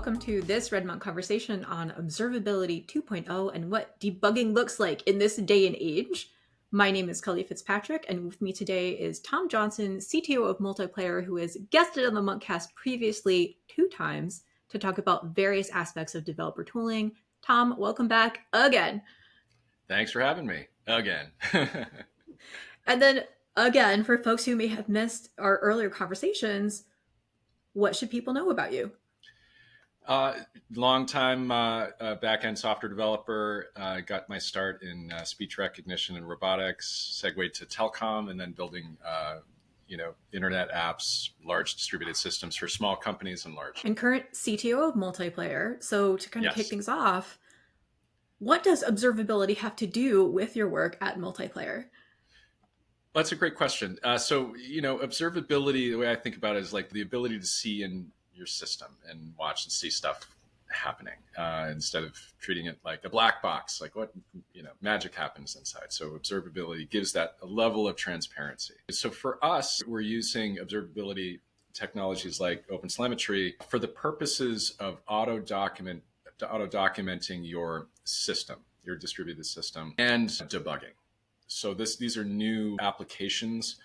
welcome to this RedMonk conversation on Observability 2.0 and what debugging looks like in this day and age. My name is Kelly Fitzpatrick, and with me today is Tom Johnson, CTO of Multiplayer, who has guested on the Monkcast previously 2 times to talk about various aspects of developer tooling. Tom, welcome back again. Thanks for having me again. And then again, for folks who may have missed our earlier conversations, what should people know about you? Long-time back-end software developer. Got my start in speech recognition and robotics, segued to telecom, and then building, internet apps, large distributed systems for small companies and large. And current CTO of Multiplayer. So to kind of Yes. kick things off, what does observability have to do with your work at Multiplayer? That's a great question. Observability, the way I think about it is like the ability to see in your system and watch and see stuff happening instead of treating it like a black box, like what, magic happens inside. So observability gives that a level of transparency. So for us, we're using observability technologies like OpenTelemetry for the purposes of auto documenting your system, your distributed system, and debugging. So these are new applications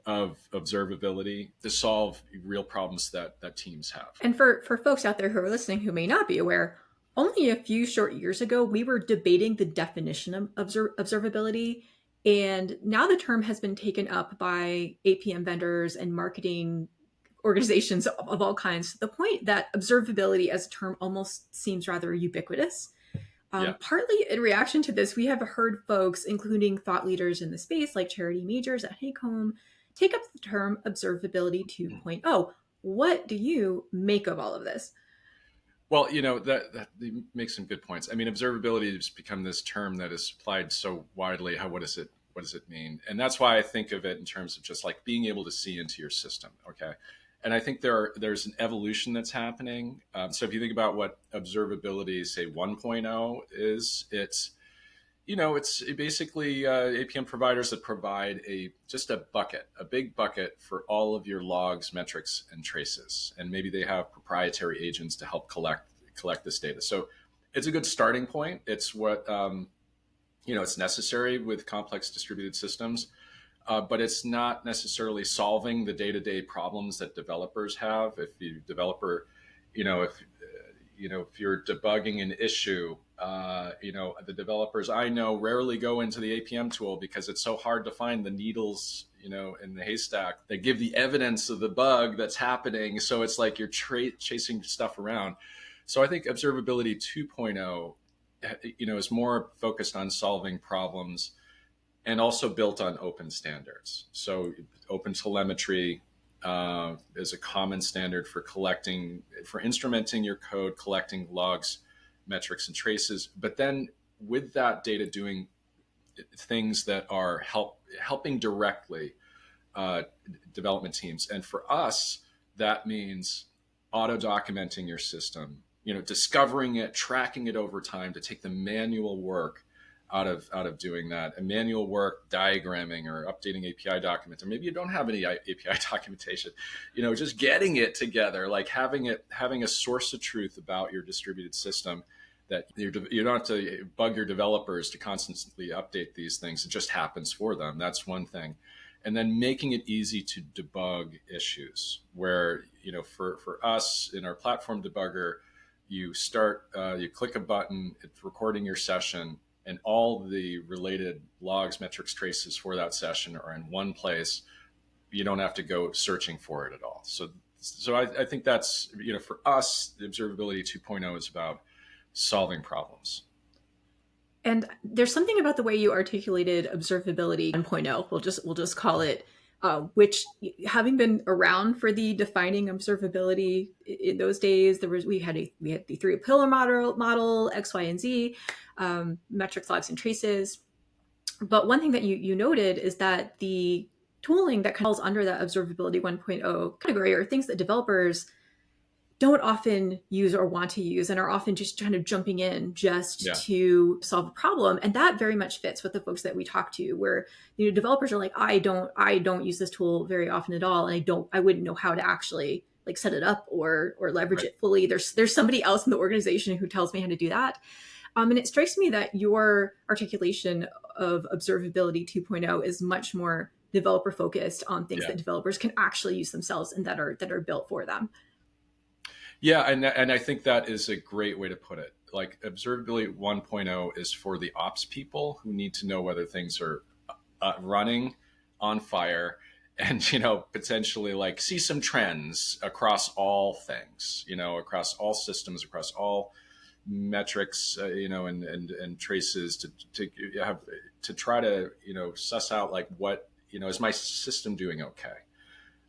of observability to solve real problems that teams have. And for folks out there who are listening who may not be aware, only a few short years ago, we were debating the definition of observability. And now the term has been taken up by APM vendors and marketing organizations of all kinds, to the point that observability as a term almost seems rather ubiquitous. Partly in reaction to this, we have heard folks, including thought leaders in the space like Charity Majors at Honeycomb, take up the term Observability 2.0. What do you make of all of this? Well, that makes some good points. I mean, observability has become this term that is applied so widely. What does it mean? And that's why I think of it in terms of just like being able to see into your system. Okay. And I think there's an evolution that's happening. So if you think about what observability, say 1.0 is, it's basically APM providers that provide just a big bucket for all of your logs, metrics, and traces. And maybe they have proprietary agents to help collect this data. So it's a good starting point. It's what, it's necessary with complex distributed systems. But it's not necessarily solving the day-to-day problems that developers have. If you're debugging an issue, the developers I know rarely go into the APM tool because it's so hard to find the needles, in the haystack that give the evidence of the bug that's happening. So it's like you're chasing stuff around. So I think Observability 2.0, is more focused on solving problems and also built on open standards. So OpenTelemetry is a common standard for instrumenting your code, collecting logs, metrics, and traces. But then with that data, doing things that are helping directly development teams. And for us, that means auto-documenting your system, discovering it, tracking it over time to take the manual work out of doing that, and manual work, diagramming or updating API documents, or maybe you don't have any API documentation, just getting it together, like having a source of truth about your distributed system that you don't have to bug your developers to constantly update these things. It just happens for them. That's one thing. And then making it easy to debug issues where, for us in our platform debugger, you click a button, it's recording your session, and all the related logs, metrics, traces for that session are in one place. You don't have to go searching for it at all. So I think that's, for us, the Observability 2.0 is about solving problems. And there's something about the way you articulated Observability 1.0, we'll just call it, which, having been around for the defining observability in those days, we had the 3 pillar model, X, Y, and Z, metrics, logs, and traces. But one thing that you noted is that the tooling that falls under that Observability 1.0 category are things that developers don't often use or want to use and are often just kind of jumping in to solve a problem. And that very much fits with the folks that we talk to, where developers are like, I don't use this tool very often at all, and I wouldn't know how to actually like set it up or leverage Right. it fully. There's somebody else in the organization who tells me how to do that. And it strikes me that your articulation of observability 2.0 is much more developer focused on things Yeah. that developers can actually use themselves and that are built for them. Yeah, and I think that is a great way to put it. Like observability 1.0 is for the ops people who need to know whether things are running on fire, and potentially like see some trends across all things, across all systems, across all metrics, and traces to have to try to suss out like what is my system doing okay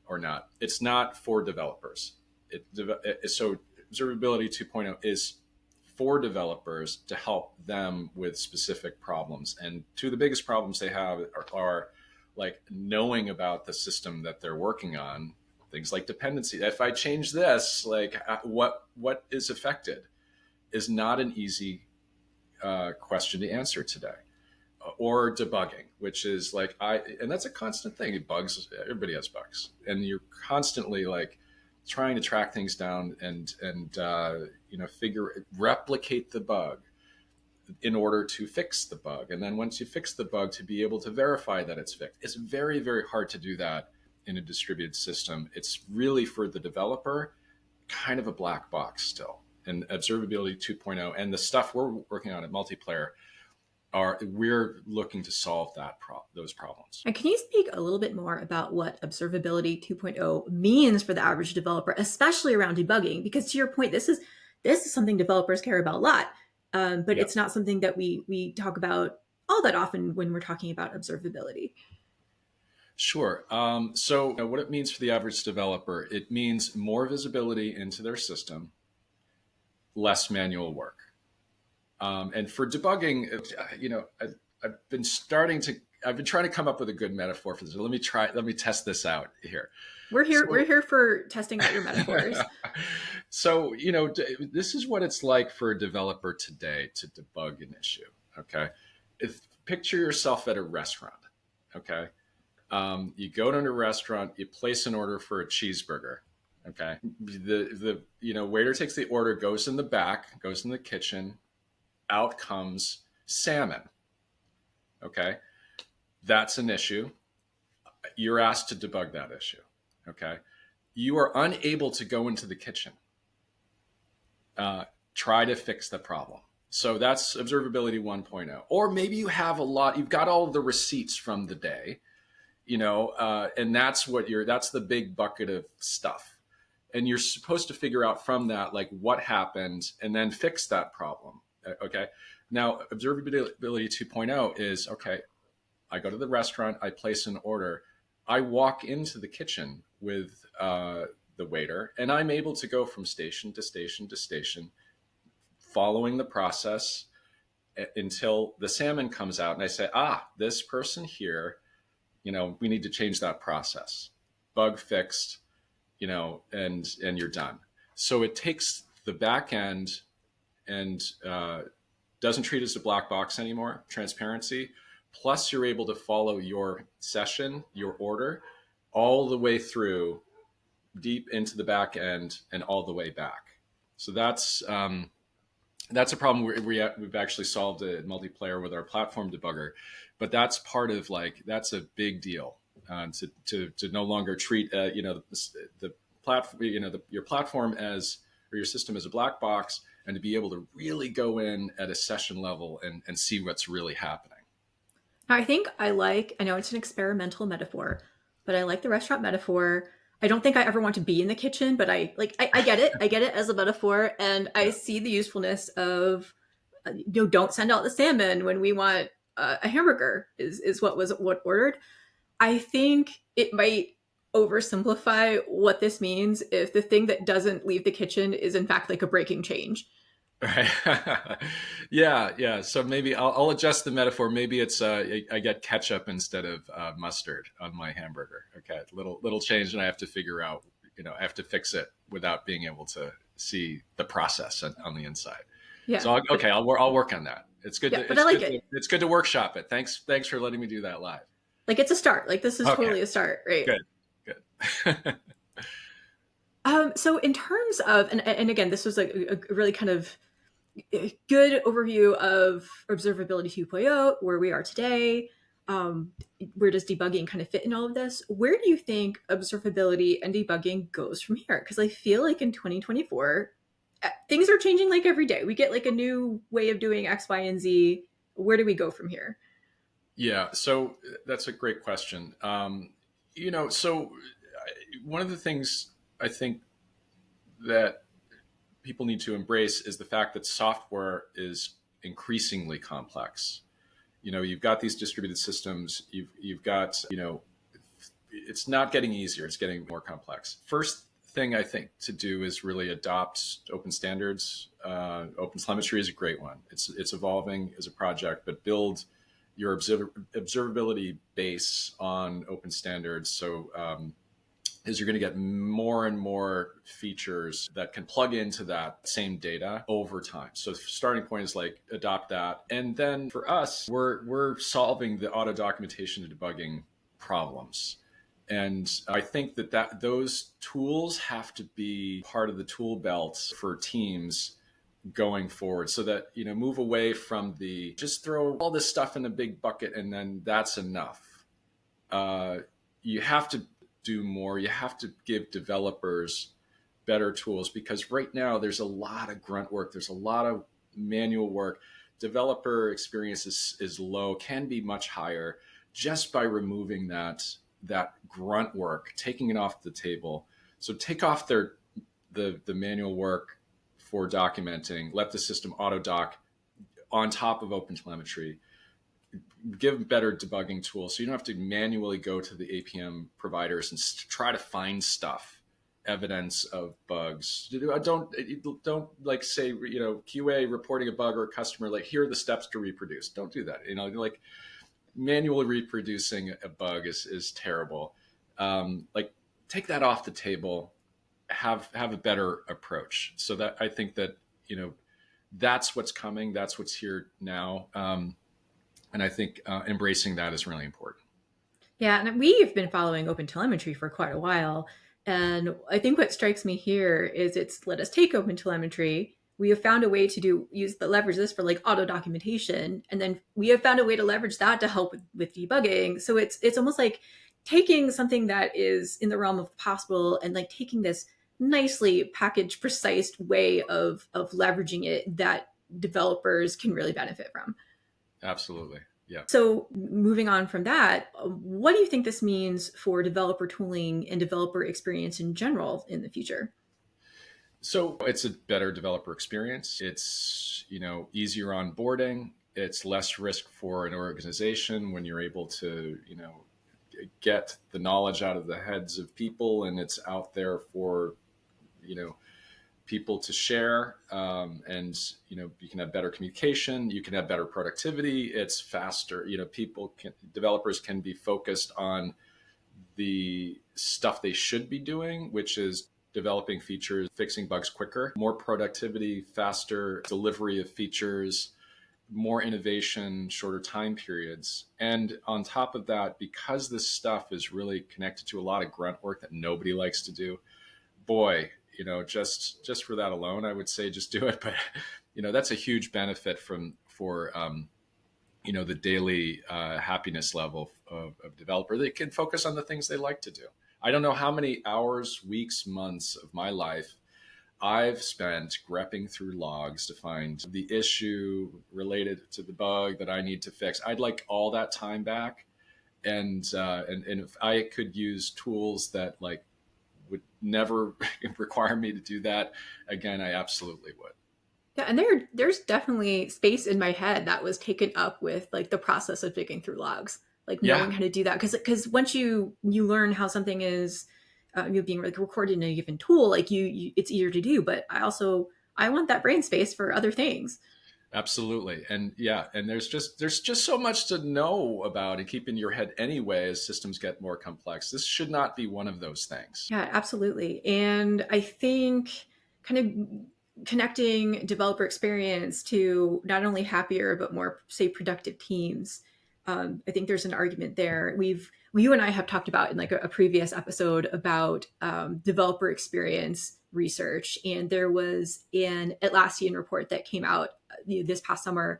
or not. It's not for developers. So observability 2.0 is for developers to help them with specific problems. And two of the biggest problems they have are like knowing about the system that they're working on, things like dependency. If I change this, like what is affected is not an easy question to answer today. Or debugging, which is like and that's a constant thing. Bugs, everybody has bugs, and you're constantly like trying to track things down and replicate the bug in order to fix the bug. And then once you fix the bug, to be able to verify that it's fixed. It's very, very hard to do that in a distributed system. It's really for the developer, kind of a black box still. And observability 2.0 and the stuff we're working on at Multiplayer we're looking to solve those problems. And can you speak a little bit more about what Observability 2.0 means for the average developer, especially around debugging? Because to your point, this is something developers care about a lot, but Yeah, it's not something that we talk about all that often when we're talking about observability. sure. So what it means for the average developer, it means more visibility into their system, less manual work. And for debugging, I've been trying to come up with a good metaphor for this. Let me test this out here. We're here. So, We're here for testing out your metaphors. so this is what it's like for a developer today to debug an issue. Okay, picture yourself at a restaurant. Okay, you go to a restaurant, you place an order for a cheeseburger. Okay, the waiter takes the order, goes in the back, goes in the kitchen. Out comes salmon. Okay, that's an issue. You're asked to debug that issue. Okay, you are unable to go into the kitchen. Try to fix the problem. So that's observability 1.0. Or maybe you've got all of the receipts from the day, and that's the big bucket of stuff. And you're supposed to figure out from that, like what happened and then fix that problem. Okay. Now, observability 2.0 is okay. I go to the restaurant, I place an order, I walk into the kitchen with the waiter, and I'm able to go from station to station to station, following the process until the salmon comes out, and I say, this person here, we need to change that process. Bug fixed, and you're done. So it takes the back end and doesn't treat it as a black box anymore, transparency. Plus, you're able to follow your session, your order, all the way through, deep into the back end, and all the way back. So that's a problem we've actually solved at Multiplayer with our platform debugger. But that's part of that's a big deal to no longer treat the platform your platform or your system as a black box, and to be able to really go in at a session level and see what's really happening. Now, I know it's an experimental metaphor, but I like the restaurant metaphor. I don't think I ever want to be in the kitchen, but I get it. I get it as a metaphor, and I Yeah. see the usefulness of don't send out the salmon when we want a hamburger is what ordered. I think it might oversimplify what this means if the thing that doesn't leave the kitchen is in fact like a breaking change. Right. Yeah. So maybe I'll adjust the metaphor. Maybe it's I get ketchup instead of mustard on my hamburger. Okay, little change, and I have to figure out. I have to fix it without being able to see the process on the inside. Yeah, So but I'll work on that. It's good. yeah, but I like it. It's good to workshop it. Thanks for letting me do that live. Like it's a start. Like this is Okay, totally a start, right? good. So in terms of, and again, this was a really kind of good overview of Observability 2.0, where we are today. Um, where does debugging kind of fit in all of this? Where do you think observability and debugging goes from here? Because I feel like in 2024, things are changing like every day. We get like a new way of doing X, Y, and Z. Where do we go from here? Yeah, so that's a great question. One of the things I think that people need to embrace is the fact that software is increasingly complex. You've got these distributed systems. You've got it's not getting easier. It's getting more complex. First thing I think to do is really adopt open standards. OpenTelemetry is a great one. It's evolving as a project, but build your observability base on open standards. So is you're going to get more and more features that can plug into that same data over time. So starting point is like adopt that. And then for us, we're solving the auto documentation and debugging problems. And I think that those tools have to be part of the tool belt for teams going forward, so that move away from the just throw all this stuff in a big bucket and then that's enough. You have to do more. You have to give developers better tools, because right now there's a lot of grunt work. There's a lot of manual work. Developer experience is low, can be much higher, just by removing that grunt work, taking it off the table. So take off the manual work for documenting, let the system auto doc on top of OpenTelemetry, give better debugging tools so you don't have to manually go to the APM providers and try to find stuff, evidence of bugs. Don't like say QA reporting a bug or a customer like here are the steps to reproduce. Don't do that. Like manually reproducing a bug is terrible. Like take that off the table. Have a better approach. So that I think that that's what's coming. That's what's here now. And I think embracing that is really important. Yeah, and we've been following OpenTelemetry for quite a while. And I think what strikes me here is it's let us take OpenTelemetry. We have found a way to leverage this for like auto documentation, and then we have found a way to leverage that to help with debugging. So it's almost like taking something that is in the realm of possible and like taking this nicely packaged, precise way of leveraging it that developers can really benefit from. Absolutely. Yeah. So, moving on from that, what do you think this means for developer tooling and developer experience in general in the future? So it's a better developer experience. It's, easier onboarding. It's less risk for an organization when you're able to, get the knowledge out of the heads of people and it's out there for, you know, people to share. And, you can have better communication. You can have better productivity. It's faster. Developers can be focused on the stuff they should be doing, which is developing features, fixing bugs quicker, more productivity, faster delivery of features, more innovation, shorter time periods. And on top of that, because this stuff is really connected to a lot of grunt work that nobody likes to do, boy, just for that alone, I would say just do it. But that's a huge benefit for the daily happiness level of developer. They can focus on the things they like to do. I don't know how many hours, weeks, months of my life I've spent grepping through logs to find the issue related to the bug that I need to fix. I'd like all that time back, and if I could use tools that like would never require me to do that again, I absolutely would. Yeah, and there's definitely space in my head that was taken up with like the process of digging through logs, like Yeah, knowing how to do that. Because once you learn how something is being like recorded in a given tool, like it's easier to do. But I want that brain space for other things. absolutely. And yeah, and there's just so much to know about and keep in your head anyway as systems get more complex. This should not be one of those things. Yeah, absolutely. And I think kind of connecting developer experience to not only happier but more say productive teams. I think there's an argument there. You and I have talked about in like a previous episode about developer experience research, and there was an Atlassian report that came out this past summer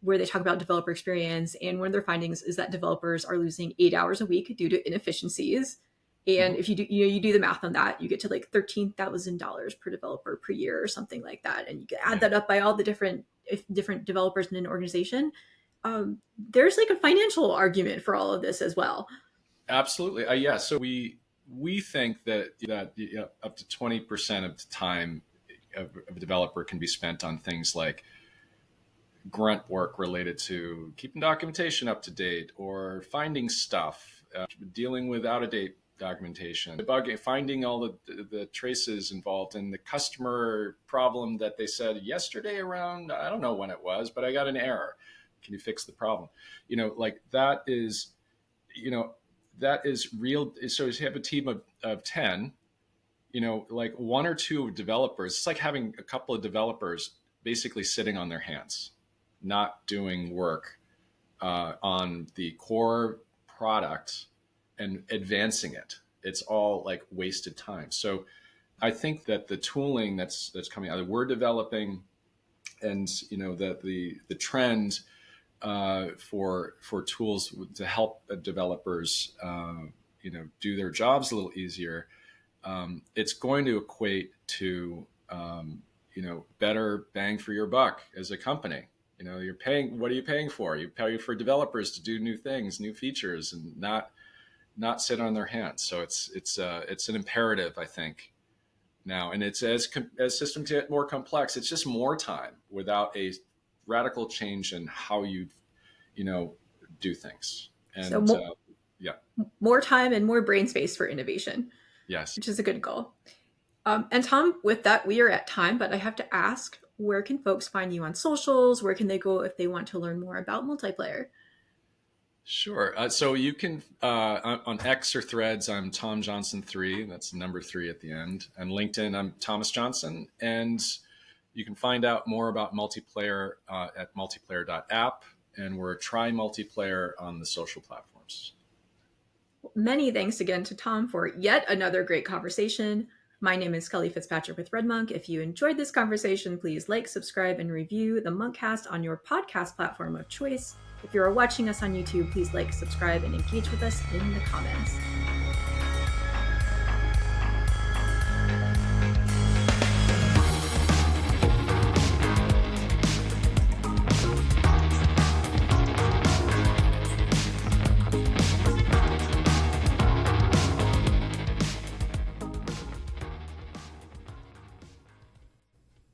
where they talk about developer experience, and one of their findings is that developers are losing 8 hours a week due to inefficiencies. And Mhm. if you do the math on that, you get to like $13,000 per developer per year or something like that, and you can add Yeah, that up by all the different developers in an organization. There's like a financial argument for all of this as well. absolutely. Yeah. So we think that up to 20% of the time of a developer can be spent on things like grunt work related to keeping documentation up to date or finding stuff, dealing with out of date documentation, debugging, finding all the traces involved in the customer problem that they said yesterday around, I don't know when it was, but I got an error. Can you fix the problem? Like that is, you know, that is real. So if you have a team of 10, like one or two developers, it's like having a couple of developers basically sitting on their hands, not doing work on the core product and advancing it. It's all like wasted time. So I think that the tooling that's coming out, that we're developing, and that the trend for tools to help developers, do their jobs a little easier, it's going to equate to better bang for your buck as a company. You're paying. What are you paying for? You pay for developers to do new things, new features, and not sit on their hands. So it's an imperative, I think, now, and it's as systems get more complex, it's just more time without a radical change in how you know do things. So And yeah, more time and more brain space for innovation, yes. which is a good goal. And Tom, with that, we are at time, but I have to ask, where can folks find you on socials? Where can they go if they want to learn more about multiplayer? Sure. So you can on X or Threads, I'm Tom Johnson 3. That's number 3 at the end. And LinkedIn, I'm Thomas Johnson. And you can find out more about multiplayer at multiplayer.app. And we're Try Multiplayer on the social platforms. Many thanks again to Tom for yet another great conversation. My name is Kelly Fitzpatrick with RedMonk. If you enjoyed this conversation, please like, subscribe, and review the Monkcast on your podcast platform of choice. If you're watching us on YouTube, please like, subscribe, and engage with us in the comments.